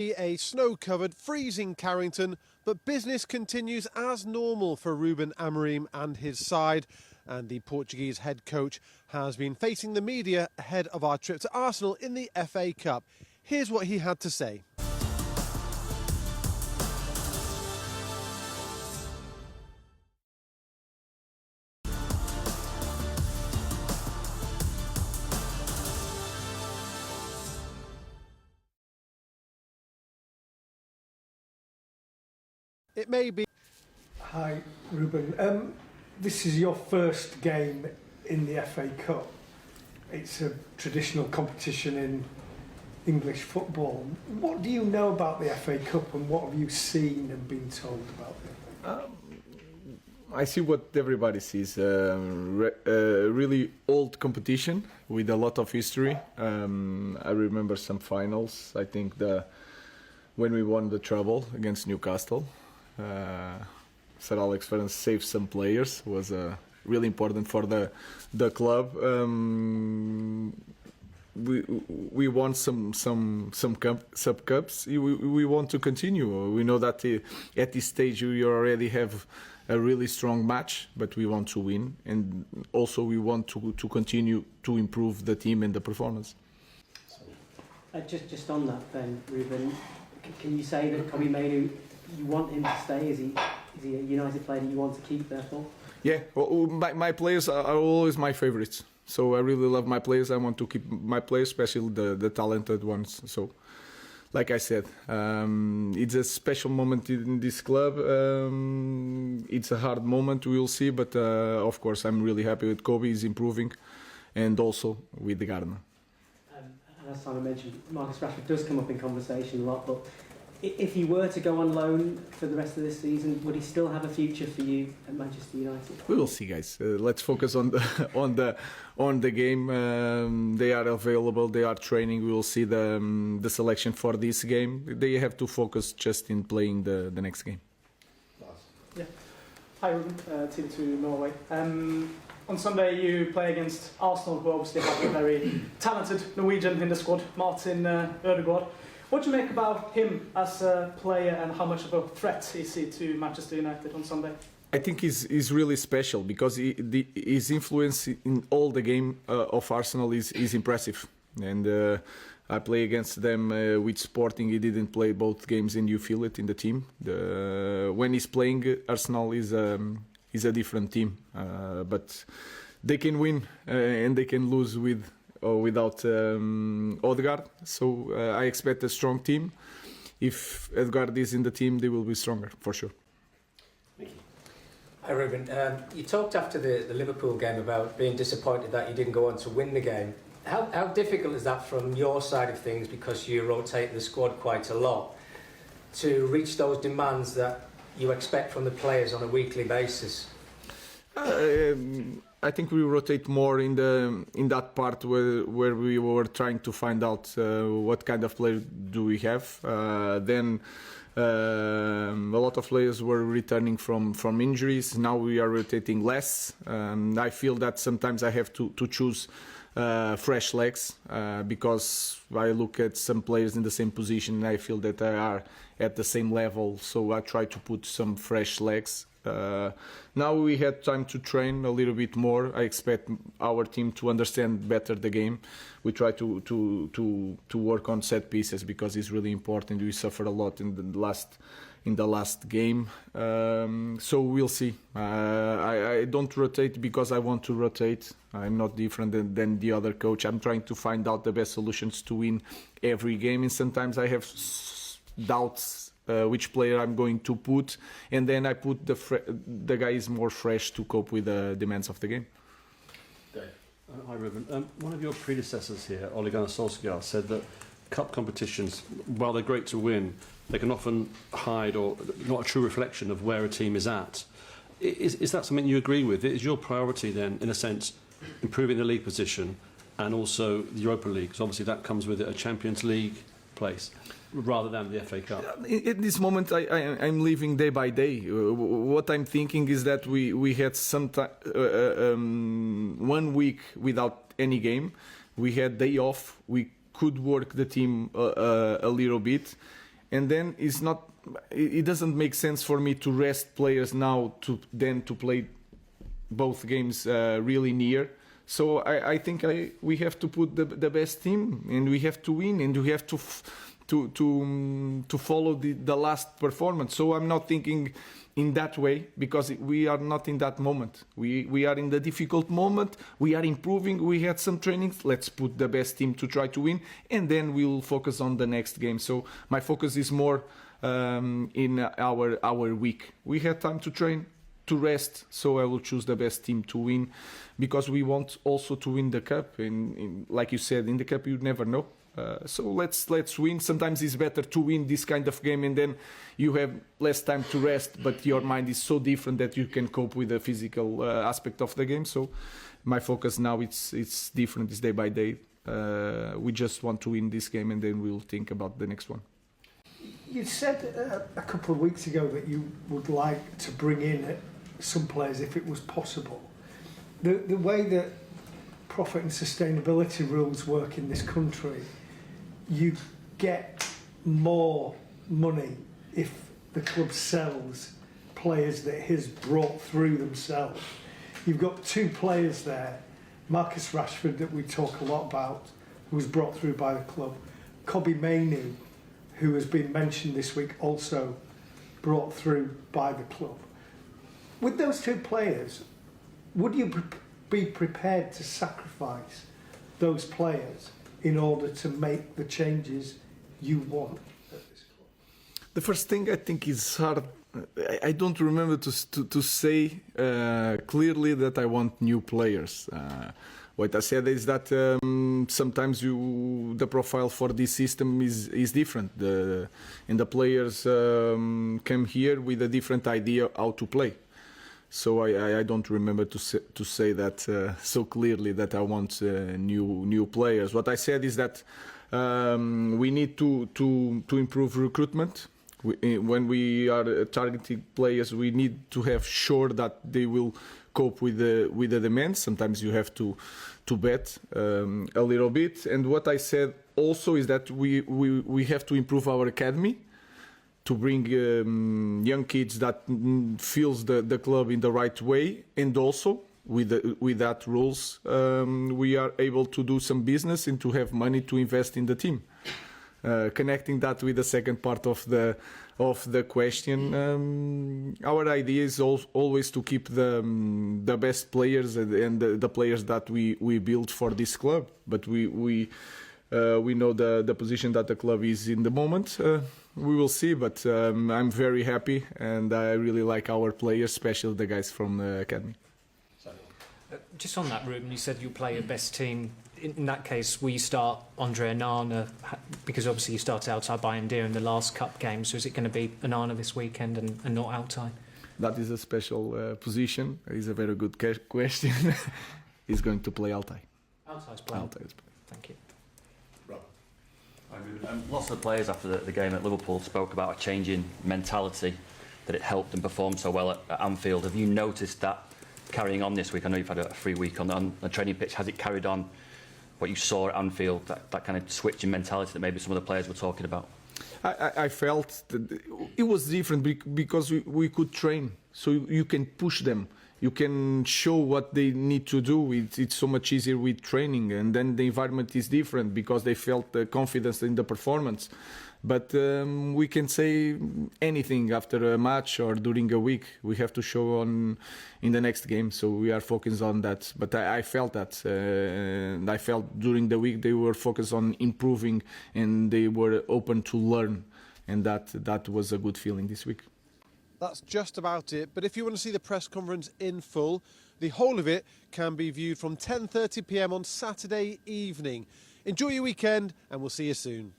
A snow-covered, freezing Carrington, but business continues as normal for Rúben Amorim and his side. And the Portuguese head coach has been facing the media ahead of our trip to Arsenal in the FA Cup. Here's what he had to say. It may be. Hi, Rúben. This is your first game in the FA Cup. It's a traditional competition in English football. What do you know about the FA Cup and what have you seen and been told about it? I see what everybody sees. Really old competition with a lot of history. I remember some finals. I think when we won the treble against Newcastle. Sir Alex Ferguson saved some players, was really important for the club. We won some sub cups. We want to continue. We know that at this stage we already have a really strong match, but we want to win, and also we want to continue to improve the team and the performance. Just on that then, Rúben, can you say that Kobbie Mainoo, you want him to stay? Is he a United player that you want to keep, therefore? Yeah, well, my players are always my favourites. So I really love my players. I want to keep my players, especially the talented ones. So, like I said, it's a special moment in this club. It's a hard moment, we'll see. But of course, I'm really happy with Kobbie. He's improving, and also with the Gardner. As Simon mentioned, Marcus Rashford does come up in conversation a lot, but if he were to go on loan for the rest of this season, would he still have a future for you at Manchester United? We will see, guys. Let's focus on the game. They are available. They are training. We will see the selection for this game. They have to focus just in playing the next game. Yeah. Hi, Rúben. Team2 Norway. On Sunday, you play against Arsenal, who obviously have a very talented Norwegian in the squad, Martin Ødegaard. What do you make about him as a player, and how much of a threat is he to Manchester United on Sunday? I think he's really special because his influence in all the game of Arsenal is impressive. And I play against them with Sporting. He didn't play both games, and you feel it in the team. When he's playing, Arsenal is a different team. But they can win and they can lose with or without Ødegaard. So I expect a strong team. If Ødegaard is in the team, they will be stronger, for sure. Thank you. Hi, Rúben. You talked after the Liverpool game about being disappointed that you didn't go on to win the game. How difficult is that from your side of things, because you rotate the squad quite a lot, to reach those demands that you expect from the players on a weekly basis? I think we rotate more in that part where we were trying to find out what kind of player do we have. Then a lot of players were returning from injuries. Now we are rotating less. I feel that sometimes I have to choose fresh legs because I look at some players in the same position and I feel that they are at the same level. So I try to put some fresh legs. Now we had time to train a little bit more. I expect our team to understand better the game. We try to work on set pieces because it's really important. We suffered a lot in the last game. So we'll see. I don't rotate because I want to rotate. I'm not different than the other coach. I'm trying to find out the best solutions to win every game, and sometimes I have doubts which player I'm going to put, and then I put the guys more fresh to cope with the demands of the game. Hi, Rúben. One of your predecessors here, Ole Gunnar Solskjaer, said that cup competitions, while they're great to win, they can often hide or not a true reflection of where a team is at. Is that something you agree with? Is your priority then, in a sense, improving the league position and also the Europa League? Because obviously that comes with it, a Champions League place, rather than the FA Cup. In this moment, I'm living day by day. What I'm thinking is that we had some 1 week without any game. We had day off. We could work the team a little bit, and then it doesn't make sense for me to rest players now to play both games really near. So I think we have to put the best team, and we have to win, and we have to follow the last performance. So I'm not thinking in that way, because we are not in that moment. We are in the difficult moment. We are improving. We had some trainings. Let's put the best team to try to win, and then we will focus on the next game. So my focus is more in our week. We had time to train, to rest, so I will choose the best team to win, because we want also to win the cup. And like you said, in the cup you never know. So let's win. Sometimes it's better to win this kind of game, and then you have less time to rest, but your mind is so different that you can cope with the physical aspect of the game. So my focus now it's different. It's day by day. We just want to win this game, and then we'll think about the next one. You said a couple of weeks ago that you would like to bring in some players if it was possible. The way that profit and sustainability rules work in this country, you get more money if the club sells players that he has brought through themselves. You've got two players there, Marcus Rashford, that we talk a lot about, who was brought through by the club, Kobbie Mainoo, who has been mentioned this week, also brought through by the club. With those two players, would you be prepared to sacrifice those players in order to make the changes you want at this club? The first thing I think is hard. I don't remember to say clearly that I want new players. What I said is that sometimes the profile for this system is different. And the players came here with a different idea how to play. So I don't remember to say that so clearly that I want new players. What I said is that we need to improve recruitment. When we are targeting players, we need to have sure that they will cope with the demands. Sometimes you have to bet a little bit. And what I said also is that we have to improve our academy, to bring young kids that feels the club in the right way, and also with that rules we are able to do some business and to have money to invest in the team. Connecting that with the second part of the question, our idea is always to keep the best players and the players that we build for this club. But we know the position that the club is in the moment. We will see, but I'm very happy, and I really like our players, especially the guys from the academy. Just on that, Rúben, you said you play your best team. In that case, will you start Andre Onana? Because obviously you started outside by India in the last cup game, so is it going to be Onana this weekend and not Altay? That is a special position. It's a very good question. He's going to play Altay. Altay's playing. Altay's playing. Thank you. Lots of the players after the game at Liverpool spoke about a change in mentality, that it helped them perform so well at Anfield. Have you noticed that carrying on this week? I know you've had a free week on the training pitch. Has it carried on what you saw at Anfield, that kind of switch in mentality that maybe some of the players were talking about? I felt that it was different because we could train, so you can push them. You can show what they need to do. It's so much easier with training, and then the environment is different because they felt the confidence in the performance. But we can say anything after a match or during a week. We have to show in the next game, so we are focused on that. But I felt that. I felt during the week they were focused on improving, and they were open to learn, and that was a good feeling this week. That's just about it. But if you want to see the press conference in full, the whole of it can be viewed from 10:30 p.m. on Saturday evening. Enjoy your weekend, and we'll see you soon.